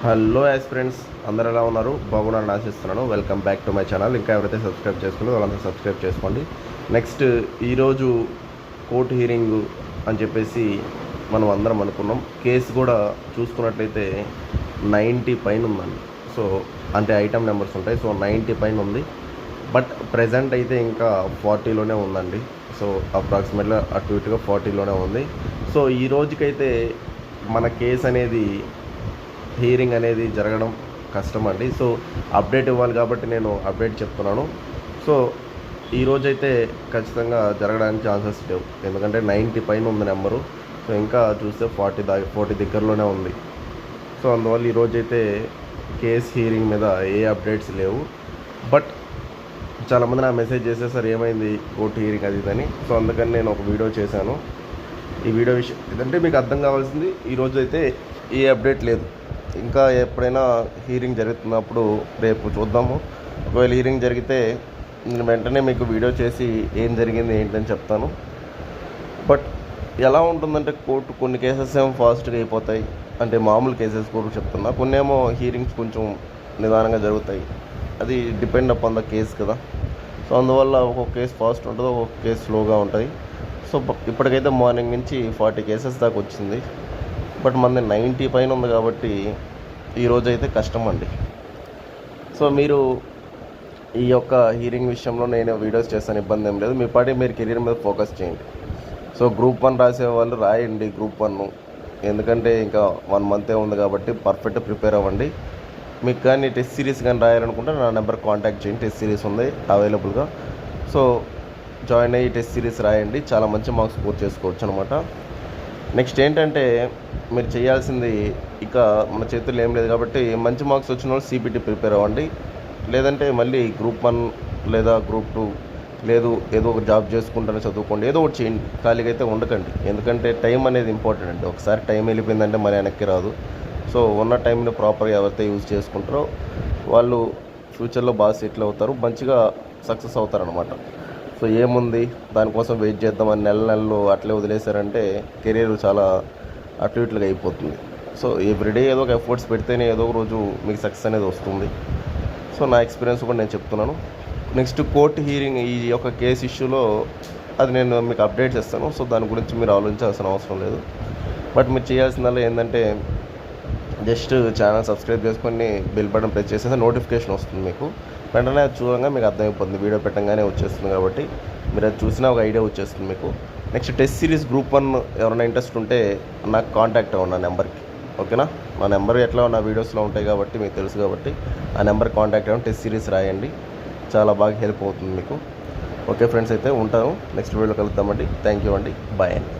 Hello aspirants, అందరూ ఎలా ఉన్నారు? బాగున్నారని ఆశిస్తున్నాను. Welcome back to my channel. ఇంకా ఎవరైతే సబ్స్క్రైబ్ చేసుకున్నారో వాళ్ళంతా సబ్స్క్రైబ్ చేసుకోండి. నెక్స్ట్ ఈరోజు కోర్టు హీరింగ్ అని చెప్పేసి మనం అందరం అనుకున్నాం. కేసు కూడా చూసుకున్నట్లయితే 90 పైన ఉందండి. సో అంటే ఐటమ్ నెంబర్స్ ఉంటాయి. సో 90 పైన ఉంది. బట్ ప్రజెంట్ అయితే ఇంకా 40లోనే ఉందండి. సో అప్రాక్సిమేట్గా అటు ఇటుగా 40లోనే ఉంది. సో ఈ రోజుకైతే మన కేసు అనేది హీరింగ్ అనేది జరగడం కష్టం అండి. సో అప్డేట్ ఇవ్వాలి కాబట్టి నేను అప్డేట్ చెప్తున్నాను. సో ఈరోజైతే ఖచ్చితంగా జరగడానికి ఛాన్సెస్ లేవు, ఎందుకంటే 90 పైన ఉంది నెంబరు. సో ఇంకా చూస్తే 40 దగ్గరలోనే ఉంది. సో అందువల్ల ఈరోజైతే కేస్ హీరింగ్ మీద ఏ అప్డేట్స్ లేవు. బట్ చాలామంది నా మెసేజ్ చేసేసారు ఏమైంది కోర్టు హీరింగ్ అది ఇదని. సో అందుకని నేను ఒక వీడియో చేశాను. ఈ వీడియో విషయం ఏంటంటే మీకు అర్థం కావాల్సింది, ఈరోజు అయితే ఏ అప్డేట్ లేదు. ఇంకా ఎప్పుడైనా హీరింగ్ జరుగుతున్నప్పుడు రేపు చూద్దాము. ఒకవేళ హీరింగ్ జరిగితే నేను వెంటనే మీకు వీడియో చేసి ఏం జరిగింది ఏంటని చెప్తాను. బట్ ఎలా ఉంటుందంటే కోర్టు కొన్ని కేసెస్ ఏమో ఫాస్ట్గా అయిపోతాయి, అంటే మామూలు కేసెస్ కూడా చెప్తున్నా. కొన్ని ఏమో హీరింగ్స్ కొంచెం నిదానంగా జరుగుతాయి. అది డిపెండ్ అపాన్ ద కేసు కదా. సో అందువల్ల ఒక్కొక్క కేసు ఫాస్ట్ ఉంటుంది, ఒక్కొక్క కేసు స్లోగా ఉంటుంది. సో ఇప్పటికైతే మార్నింగ్ నుంచి 40 కేసెస్ దాకా వచ్చింది. బట్ మనది 90 పైన ఉంది కాబట్టి ఈరోజు అయితే కష్టం అండి. సో మీరు ఈ యొక్క హీరింగ్ విషయంలో నేను వీడియోస్ చేస్తాను, ఇబ్బంది ఏం లేదు. మీ పాటి మీరు కెరీర్ మీద ఫోకస్ చేయండి. సో గ్రూప్ 1 రాసే వాళ్ళు రాయండి గ్రూప్ 1, ఎందుకంటే ఇంకా 1 మంతే ఉంది కాబట్టి పర్ఫెక్ట్ ప్రిపేర్ అవ్వండి. మీకు కానీ టెస్ట్ సిరీస్ కానీ రాయాలనుకుంటే నా నెంబర్ కాంటాక్ట్ చేయండి. టెస్ట్ సిరీస్ ఉంది అవైలబుల్గా. సో జాయిన్ అయ్యి టెస్ట్ సిరీస్ రాయండి, చాలా మంచి మార్క్స్ స్కోర్ చేసుకోవచ్చు అనమాట. నెక్స్ట్ ఏంటంటే మీరు చేయాల్సింది, ఇక మన చేతుల్లో ఏం లేదు కాబట్టి మంచి మార్క్స్ వచ్చిన వాళ్ళు సిబిటి ప్రిపేర్ అవ్వండి. లేదంటే మళ్ళీ గ్రూప్ 1 లేదా గ్రూప్ 2 లేదు ఏదో ఒక జాబ్ చేసుకుంటానే చదువుకోండి, ఏదో ఒకటి చేయండి. ఖాళీగా అయితే ఉండకండి, ఎందుకంటే టైం అనేది ఇంపార్టెంట్ అండి. ఒకసారి టైం వెళ్ళిపోయిందంటే మరి వెనక్కి రాదు. సో ఉన్న టైంని ప్రాపర్గా ఎవరైతే యూజ్ చేసుకుంటారో వాళ్ళు ఫ్యూచర్లో బాగా సెటిల్ అవుతారు, మంచిగా సక్సెస్ అవుతారనమాట. సో ఏముంది దానికోసం వెయిట్ చేద్దామని నెలలు అట్లే వదిలేశారంటే కెరీర్ చాలా అటు ఇట్లుగా అయిపోతుంది. సో ఎవ్రీడే ఏదో ఒక ఎఫర్ట్స్ పెడితేనే ఏదో ఒక రోజు మీకు సక్సెస్ అనేది వస్తుంది. సో నా ఎక్స్పీరియన్స్ కూడా నేను చెప్తున్నాను. నెక్స్ట్ కోర్టు హీరింగ్ ఈ యొక్క కేసు ఇష్యూలో అది నేను మీకు అప్డేట్ చేస్తాను. సో దాని గురించి మీరు ఆలోచించాల్సిన అవసరం లేదు. బట్ మీరు చేయాల్సిందల్లా ఏంటంటే జస్ట్ ఛానల్ సబ్స్క్రైబ్ చేసుకొని బెల్ బటన్ ప్రెస్ చేసేస్తే నోటిఫికేషన్ వస్తుంది మీకు. వెంటనే అది చూడంగా మీకు అర్థమైపోతుంది, వీడియో పెట్టంగానే వచ్చేస్తుంది కాబట్టి మీరు అది చూసినా ఒక ఐడియా వచ్చేస్తుంది మీకు. నెక్స్ట్ టెస్ట్ సిరీస్ గ్రూప్ 1 ఎవరైనా ఇంట్రెస్ట్ ఉంటే నాకు కాంటాక్ట్ అవ్వండి నా నెంబర్కి, ఓకేనా? నా నెంబర్ ఎట్లా నా వీడియోస్లో ఉంటాయి కాబట్టి మీకు తెలుసు కాబట్టి ఆ నెంబర్ కాంటాక్ట్ అవ్వండి. టెస్ట్ సిరీస్ రాయండి, చాలా బాగా హెల్ప్ అవుతుంది మీకు. ఓకే ఫ్రెండ్స్, అయితే ఉంటాను. నెక్స్ట్ వీడియోలో కలుద్దామండి. థ్యాంక్ యూ అండి, బాయ్ అండి.